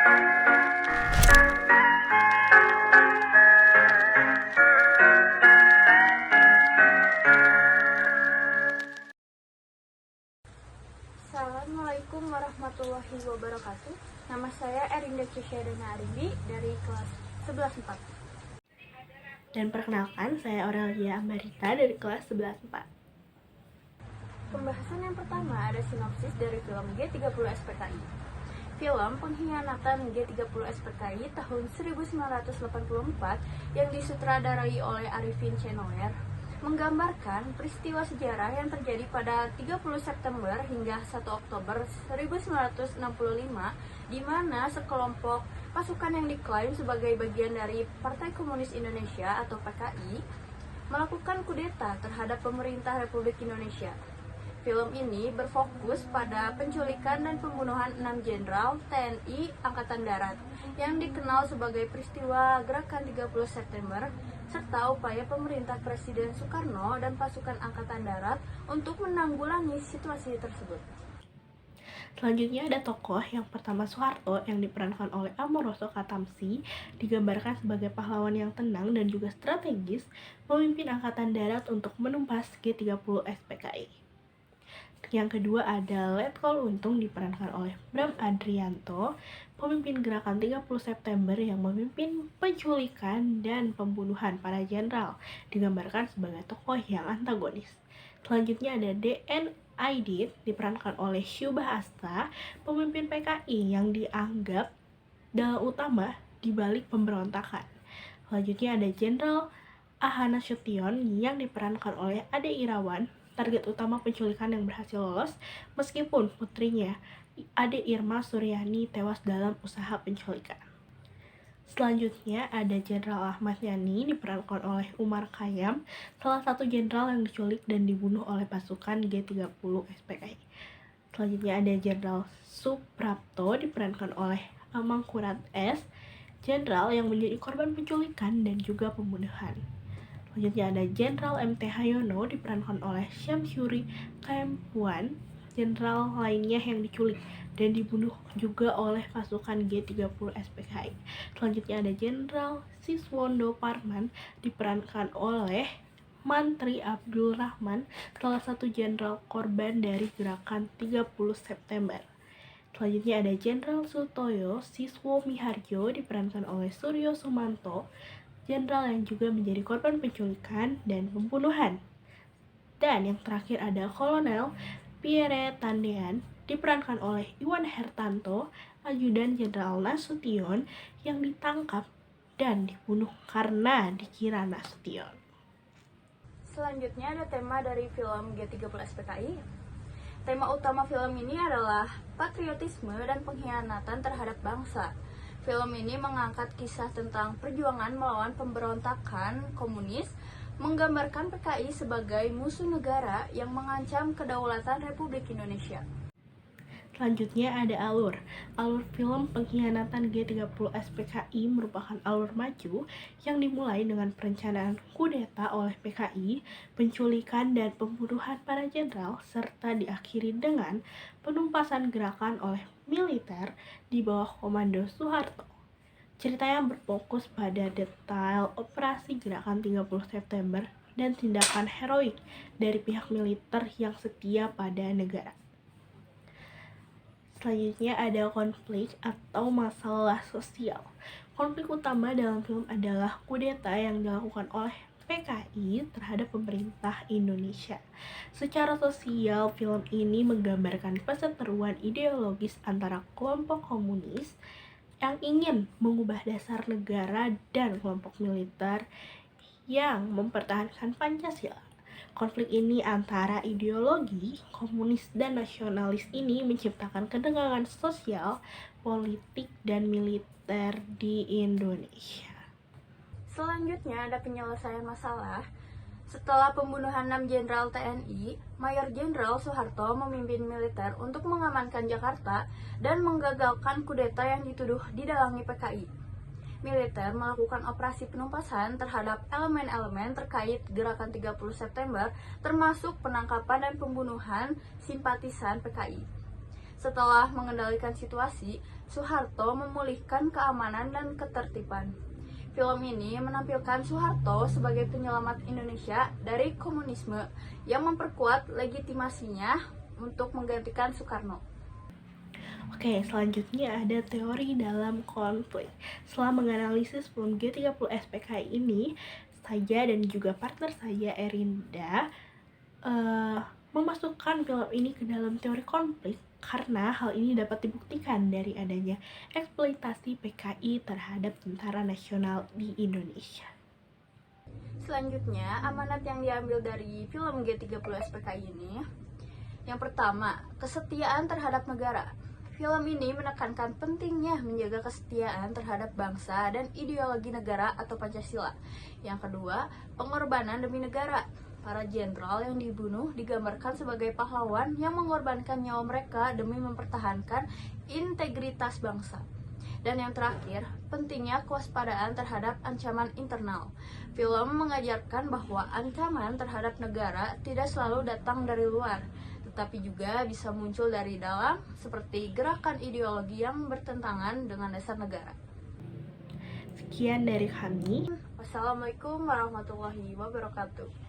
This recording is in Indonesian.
Assalamualaikum warahmatullahi wabarakatuh. Nama saya Erinda Cisyadana Arindi dari kelas 11-4. Dan perkenalkan, saya Aurelia Ambarita dari kelas 11-4. Pembahasan yang pertama ada sinopsis dari film G30 SPKI. Film Pengkhianatan G30 SPKI tahun 1984 yang disutradarai oleh Arifin C. Noer menggambarkan peristiwa sejarah yang terjadi pada 30 September hingga 1 Oktober 1965 di mana sekelompok pasukan yang diklaim sebagai bagian dari Partai Komunis Indonesia atau PKI melakukan kudeta terhadap pemerintah Republik Indonesia. Film ini berfokus pada penculikan dan pembunuhan 6 jenderal TNI Angkatan Darat yang dikenal sebagai peristiwa Gerakan 30 September serta upaya pemerintah Presiden Soekarno dan pasukan Angkatan Darat untuk menanggulangi situasi tersebut. Selanjutnya ada tokoh yang pertama Soeharto yang diperankan oleh Amoroso Katamsi, digambarkan sebagai pahlawan yang tenang dan juga strategis memimpin Angkatan Darat untuk menumpas G30 SPKI. Yang kedua ada Letkol Untung diperankan oleh Bram Adrianto, pemimpin gerakan 30 September yang memimpin penculikan dan pembunuhan para jenderal, digambarkan sebagai tokoh yang antagonis. Selanjutnya ada DN Aidit diperankan oleh Syubah Asta, pemimpin PKI yang dianggap dalang utama di balik pemberontakan. Selanjutnya ada Jenderal Ahana Sution yang diperankan oleh Ade Irawan, target utama penculikan yang berhasil lolos meskipun putrinya Ade Irma Suryani tewas dalam usaha penculikan. Selanjutnya ada Jenderal Ahmad Yani diperankan oleh Umar Khayyam, salah satu jenderal yang diculik dan dibunuh oleh pasukan G30 SPKI. Selanjutnya ada Jenderal Suprapto diperankan oleh Amangkurat S, jenderal yang menjadi korban penculikan dan juga pembunuhan. Selanjutnya ada Jenderal MT Haryono diperankan oleh Syamsuri Kempuan, jenderal lainnya yang diculik dan dibunuh juga oleh pasukan G30 SPKI. Selanjutnya ada Jenderal Siswondo Parman diperankan oleh Mantri Abdul Rahman, salah satu jenderal korban dari gerakan 30 September. Selanjutnya ada Jenderal Sutoyo Siswo Miharjo diperankan oleh Suryo Sumanto, jenderal yang juga menjadi korban penculikan dan pembunuhan. Dan yang terakhir ada Kolonel Pierre Tandean diperankan oleh Iwan Hertanto, ajudan Jenderal Nasution yang ditangkap dan dibunuh karena dikira Nasution. Selanjutnya ada tema dari film G30 SPKI. Tema utama film ini adalah patriotisme dan pengkhianatan terhadap bangsa. Film ini mengangkat kisah tentang perjuangan melawan pemberontakan komunis, menggambarkan PKI sebagai musuh negara yang mengancam kedaulatan Republik Indonesia. Selanjutnya ada alur. Alur film Pengkhianatan G30 SPKI merupakan alur maju yang dimulai dengan perencanaan kudeta oleh PKI, penculikan dan pembunuhan para jenderal, serta diakhiri dengan penumpasan gerakan oleh militer di bawah komando Soeharto. Cerita yang berfokus pada detail operasi gerakan 30 September dan tindakan heroik dari pihak militer yang setia pada negara. Selanjutnya ada konflik atau masalah sosial. Konflik utama dalam film adalah kudeta yang dilakukan oleh PKI terhadap pemerintah Indonesia. Secara sosial, film ini menggambarkan perseteruan ideologis antara kelompok komunis yang ingin mengubah dasar negara dan kelompok militer yang mempertahankan Pancasila. Konflik ini antara ideologi komunis dan nasionalis ini menciptakan ketegangan sosial, politik, dan militer di Indonesia. Selanjutnya ada penyelesaian masalah. Setelah pembunuhan 6 jenderal TNI, Mayor Jenderal Soeharto memimpin militer untuk mengamankan Jakarta dan menggagalkan kudeta yang dituduh didalangi PKI. Militer melakukan operasi penumpasan terhadap elemen-elemen terkait gerakan 30 September, termasuk penangkapan dan pembunuhan simpatisan PKI. Setelah mengendalikan situasi, Soeharto memulihkan keamanan dan ketertiban. Film ini menampilkan Soeharto sebagai penyelamat Indonesia dari komunisme yang memperkuat legitimasinya untuk menggantikan Soekarno. Oke, selanjutnya ada teori dalam konflik. Setelah menganalisis film G30 SPKI ini, saya dan juga partner saya Erinda memasukkan film ini ke dalam teori konflik karena hal ini dapat dibuktikan dari adanya eksploitasi PKI terhadap tentara nasional di Indonesia. Selanjutnya, amanat yang diambil dari film G30 SPKI ini. Yang pertama, kesetiaan terhadap negara. Film ini menekankan pentingnya menjaga kesetiaan terhadap bangsa dan ideologi negara atau Pancasila. Yang kedua, pengorbanan demi negara. Para jenderal yang dibunuh digambarkan sebagai pahlawan yang mengorbankan nyawa mereka demi mempertahankan integritas bangsa. Dan yang terakhir, pentingnya kewaspadaan terhadap ancaman internal. Film mengajarkan bahwa ancaman terhadap negara tidak selalu datang dari luar, tetapi juga bisa muncul dari dalam, seperti gerakan ideologi yang bertentangan dengan dasar negara. Sekian dari kami. Wassalamualaikum warahmatullahi wabarakatuh.